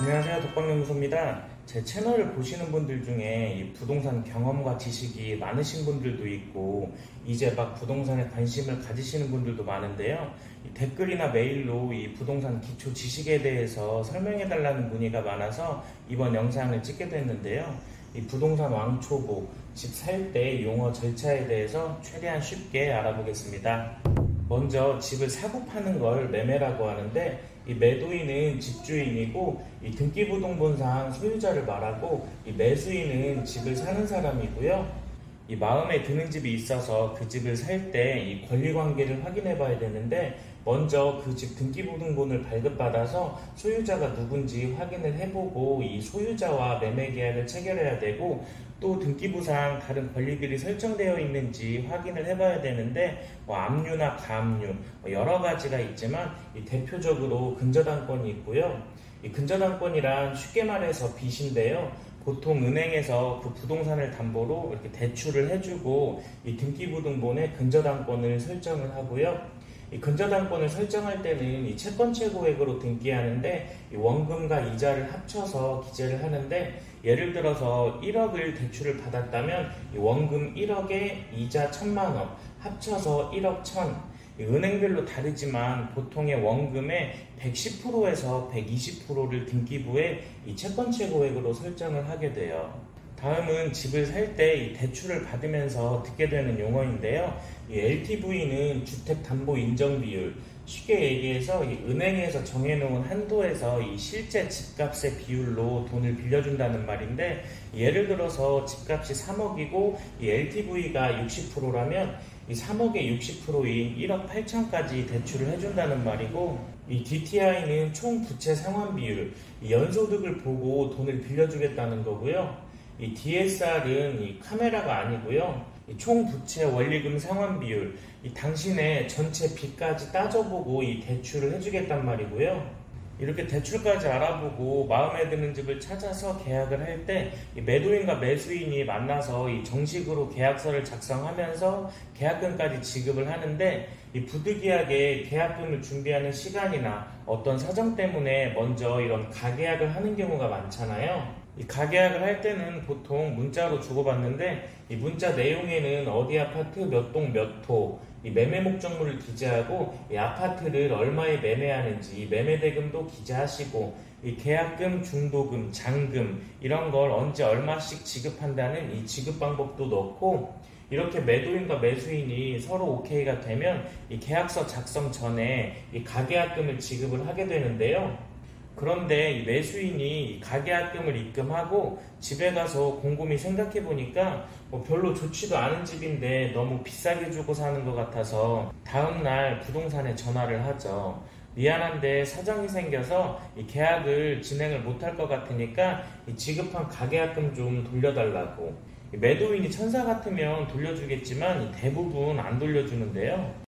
안녕하세요, 독박연구소입니다. 제 채널을 보시는 분들 중에 이 부동산 경험과 지식이 많으신 분들도 있고 이제 막 부동산에 관심을 가지시는 분들도 많은데요. 이 댓글이나 메일로 이 부동산 기초 지식에 대해서 설명해 달라는 문의가 많아서 이번 영상을 찍게 됐는데요. 이 부동산 왕초보, 집 살 때 용어 절차에 대해서 최대한 쉽게 알아보겠습니다. 먼저 집을 사고 파는 걸 매매라고 하는데, 이 매도인은 집주인이고 이 등기부등본상 소유자를 말하고, 이 매수인은 집을 사는 사람이고요. 이 마음에 드는 집이 있어서 그 집을 살 때 이 권리관계를 확인해 봐야 되는데, 먼저 그 집 등기부등본을 발급받아서 소유자가 누군지 확인을 해보고 이 소유자와 매매계약을 체결해야 되고, 또 등기부상 다른 권리들이 설정되어 있는지 확인을 해봐야 되는데, 압류나 가압류 여러 가지가 있지만 이 대표적으로 근저당권이 있고요. 이 근저당권이란 쉽게 말해서 빚인데요. 보통 은행에서 그 부동산을 담보로 이렇게 대출을 해주고 이 등기부등본에 근저당권을 설정을 하고요. 이 근저당권을 설정할 때는 이 채권 최고액으로 등기하는데, 이 원금과 이자를 합쳐서 기재를 하는데, 예를 들어서 1억을 대출을 받았다면 이 원금 1억에 이자 1,000만 원 합쳐서 1억 1,000. 은행별로 다르지만 보통의 원금의 110%에서 120%를 등기부에 이 채권 최고액으로 설정을 하게 돼요. 다음은 집을 살 때 이 대출을 받으면서 듣게 되는 용어인데요. 이 LTV는 주택담보인정비율, 쉽게 얘기해서 이 은행에서 정해놓은 한도에서 이 실제 집값의 비율로 돈을 빌려준다는 말인데, 예를 들어서 집값이 3억이고 이 LTV가 60%라면 이 3억의 60%인 1억 8천까지 대출을 해준다는 말이고, 이 DTI는 총 부채 상환 비율, 이 연소득을 보고 돈을 빌려주겠다는 거고요. 이 DSR은 이 카메라가 아니고요. 이 총 부채 원리금 상환 비율, 이 당신의 전체 빚까지 따져보고 이 대출을 해주겠단 말이고요. 이렇게 대출까지 알아보고 마음에 드는 집을 찾아서 계약을 할 때 이 매도인과 매수인이 만나서 이 정식으로 계약서를 작성하면서 계약금까지 지급을 하는데, 이 부득이하게 계약금을 준비하는 시간이나 어떤 사정 때문에 먼저 이런 가계약을 하는 경우가 많잖아요. 이 가계약을 할 때는 보통 문자로 주고받는데, 이 문자 내용에는 어디 아파트 몇 동 몇 호, 이 매매 목적물을 기재하고 이 아파트를 얼마에 매매하는지 이 매매 대금도 기재하시고, 이 계약금, 중도금, 잔금 이런 걸 언제 얼마씩 지급한다는 이 지급 방법도 넣고, 이렇게 매도인과 매수인이 서로 오케이가 되면 이 계약서 작성 전에 이 가계약금을 지급을 하게 되는데요. 그런데 이 매수인이 가계약금을 입금하고 집에 가서 곰곰이 생각해 보니까 별로 좋지도 않은 집인데 너무 비싸게 주고 사는 것 같아서 다음날 부동산에 전화를 하죠. 미안한데 사정이 생겨서 이 계약을 진행을 못할 것 같으니까 이 지급한 가계약금 좀 돌려달라고. 매도인이 천사 같으면 돌려주겠지만 대부분 안 돌려주는데요.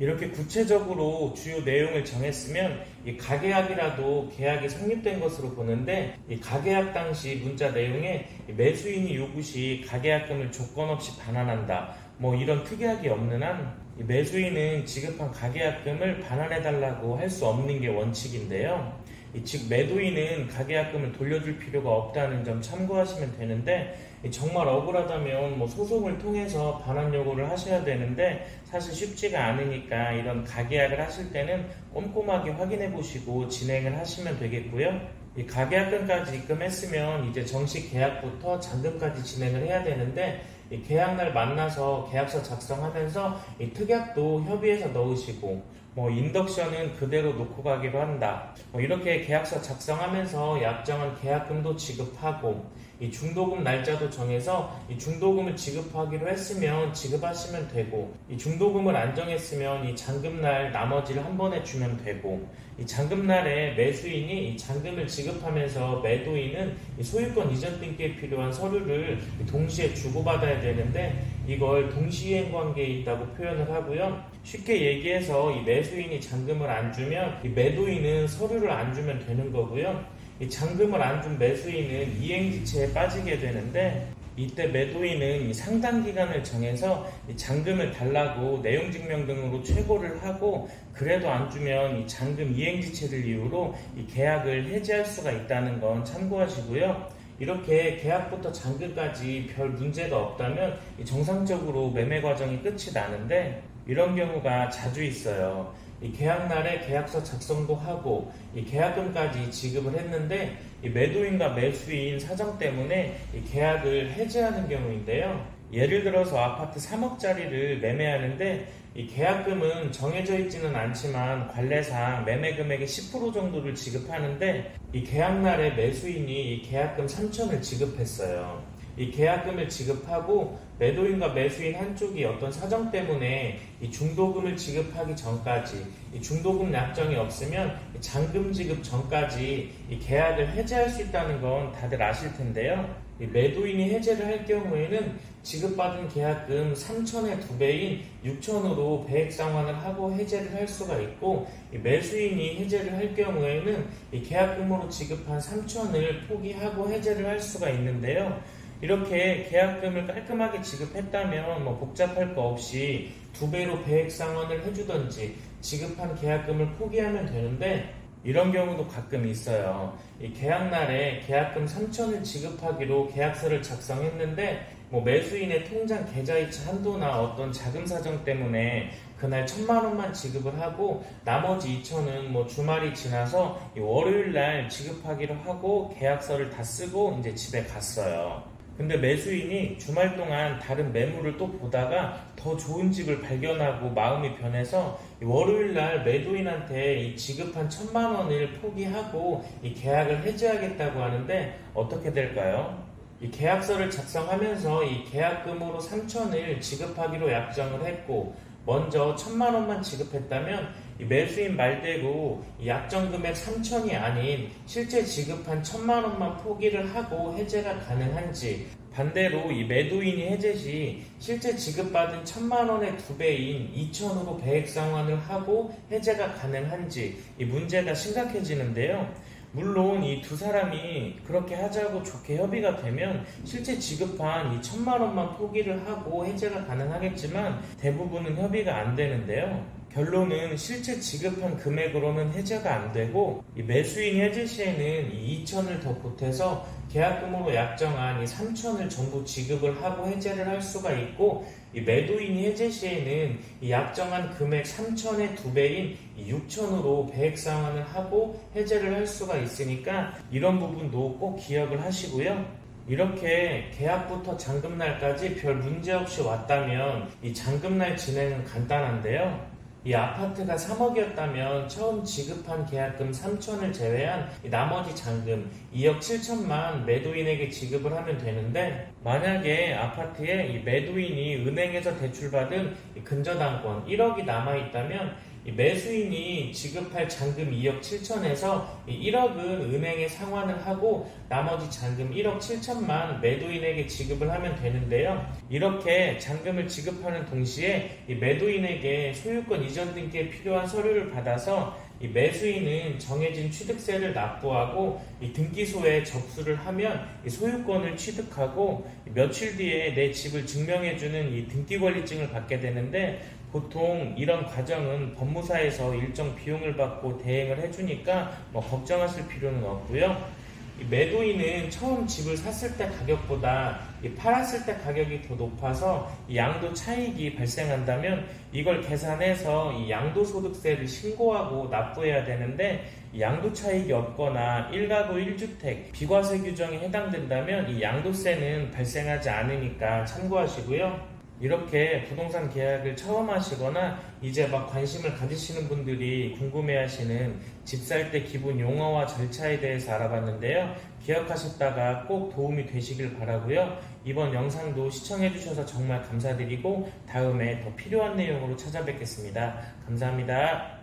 이렇게 구체적으로 주요 내용을 정했으면 이 가계약이라도 계약이 성립된 것으로 보는데, 이 가계약 당시 문자 내용에 매수인이 요구 시 가계약금을 조건 없이 반환한다, 이런 특약이 없는 한 이 매수인은 지급한 가계약금을 반환해달라고 할 수 없는 게 원칙인데요. 즉 매도인은 가계약금을 돌려줄 필요가 없다는 점 참고하시면 되는데, 정말 억울하다면 소송을 통해서 반환 요구를 하셔야 되는데 사실 쉽지가 않으니까 이런 가계약을 하실 때는 꼼꼼하게 확인해 보시고 진행을 하시면 되겠고요. 이 가계약금까지 입금했으면 이제 정식 계약부터 잔금까지 진행을 해야 되는데, 이 계약날 만나서 계약서 작성하면서 이 특약도 협의해서 넣으시고, 인덕션은 그대로 놓고 가기로 한다, 이렇게 계약서 작성하면서 약정한 계약금도 지급하고, 이 중도금 날짜도 정해서 이 중도금을 지급하기로 했으면 지급하시면 되고, 이 중도금을 안 정했으면 이 잔금날 나머지를 한 번에 주면 되고, 이 잔금날에 매수인이 이 잔금을 지급하면서 매도인은 이 소유권 이전 등기에 필요한 서류를 동시에 주고받아야 되는데, 이걸 동시이행 관계에 있다고 표현을 하고요. 쉽게 얘기해서 이 매수인이 잔금을 안 주면 이 매도인은 서류를 안 주면 되는 거고요. 이 잔금을 안 준 매수인은 이행지체에 빠지게 되는데, 이때 매도인은 이 상당 기간을 정해서 이 잔금을 달라고 내용 증명 등으로 최고를 하고, 그래도 안 주면 이 잔금 이행지체를 이유로 이 계약을 해지할 수가 있다는 건 참고하시고요. 이렇게 계약부터 잔금까지 별 문제가 없다면 정상적으로 매매 과정이 끝이 나는데, 이런 경우가 자주 있어요. 이 계약날에 계약서 작성도 하고 이 계약금까지 지급을 했는데, 이 매도인과 매수인 사정 때문에 이 계약을 해지하는 경우인데요. 예를 들어서 아파트 3억짜리를 매매하는데, 이 계약금은 정해져 있지는 않지만 관례상 매매 금액의 10% 정도를 지급하는데, 이 계약날에 매수인이 이 계약금 3천을 지급했어요. 이 계약금을 지급하고 매도인과 매수인 한쪽이 어떤 사정 때문에 이 중도금을 지급하기 전까지, 이 중도금 약정이 없으면 잔금 지급 전까지 이 계약을 해지할 수 있다는 건 다들 아실 텐데요. 이 매도인이 해지를 할 경우에는 지급받은 계약금 3천의 2배인 6천으로 배액 상환을 하고 해지를 할 수가 있고, 이 매수인이 해지를 할 경우에는 이 계약금으로 지급한 3천을 포기하고 해지를 할 수가 있는데요. 이렇게 계약금을 깔끔하게 지급했다면 복잡할 거 없이 2배로 배액 상환을 해주던지 지급한 계약금을 포기하면 되는데, 이런 경우도 가끔 있어요. 이 계약날에 계약금 3천을 지급하기로 계약서를 작성했는데, 매수인의 통장 계좌이체 한도나 어떤 자금 사정 때문에 그날 1,000만 원만 지급을 하고 나머지 2천은 주말이 지나서 월요일 날 지급하기로 하고 계약서를 다 쓰고 이제 집에 갔어요. 근데 매수인이 주말 동안 다른 매물을 또 보다가 더 좋은 집을 발견하고 마음이 변해서 월요일날 매도인한테 이 지급한 1,000만 원을 포기하고 이 계약을 해지하겠다고 하는데 어떻게 될까요? 이 계약서를 작성하면서 이 계약금으로 3천을 지급하기로 약정을 했고, 먼저 1,000만 원만 지급했다면 이 매수인 말대로 이 약정 금액 3천이 아닌 실제 지급한 1,000만 원만 포기를 하고 해제가 가능한지, 반대로 이 매도인이 해제 시 실제 지급받은 1,000만 원의 2배인 2천으로 배액 상환을 하고 해제가 가능한지, 이 문제가 심각해지는데요. 물론 이 두 사람이 그렇게 하자고 좋게 협의가 되면 실제 지급한 이 1,000만 원만 포기를 하고 해제가 가능하겠지만 대부분은 협의가 안 되는데요. 결론은 실제 지급한 금액으로는 해제가 안 되고, 이 매수인 해제 시에는 이 2천을 더 보태서 계약금으로 약정한 이 3천을 전부 지급을 하고 해제를 할 수가 있고, 이 매도인이 해제 시에는 이 약정한 금액 3천의 2배인 6천으로 배액 상환을 하고 해제를 할 수가 있으니까 이런 부분도 꼭 기억을 하시고요. 이렇게 계약부터 잔금날까지 별 문제 없이 왔다면 이 잔금날 진행은 간단한데요. 이 아파트가 3억이었다면 처음 지급한 계약금 3천을 제외한 나머지 잔금 2억 7천만 매도인에게 지급을 하면 되는데, 만약에 아파트에 이 매도인이 은행에서 대출받은 이 근저당권 1억이 남아있다면 이 매수인이 지급할 잔금 2억 7천에서 이 1억은 은행에 상환을 하고 나머지 잔금 1억 7천만 매도인에게 지급을 하면 되는데요. 이렇게 잔금을 지급하는 동시에 이 매도인에게 소유권 이전 등기에 필요한 서류를 받아서 이 매수인은 정해진 취득세를 납부하고 이 등기소에 접수를 하면 이 소유권을 취득하고 며칠 뒤에 내 집을 증명해주는 이 등기권리증을 받게 되는데, 보통 이런 과정은 법무사에서 일정 비용을 받고 대행을 해주니까 걱정하실 필요는 없고요. 이 매도인은 처음 집을 샀을 때 가격보다 팔았을 때 가격이 더 높아서 이 양도 차익이 발생한다면 이걸 계산해서 이 양도소득세를 신고하고 납부해야 되는데, 이 양도 차익이 없거나 1가구 1주택 비과세 규정에 해당된다면 이 양도세는 발생하지 않으니까 참고하시고요. 이렇게 부동산 계약을 처음 하시거나 이제 막 관심을 가지시는 분들이 궁금해하시는 집 살 때 기본 용어와 절차에 대해서 알아봤는데요. 기억하셨다가 꼭 도움이 되시길 바라고요. 이번 영상도 시청해주셔서 정말 감사드리고 다음에 더 필요한 내용으로 찾아뵙겠습니다. 감사합니다.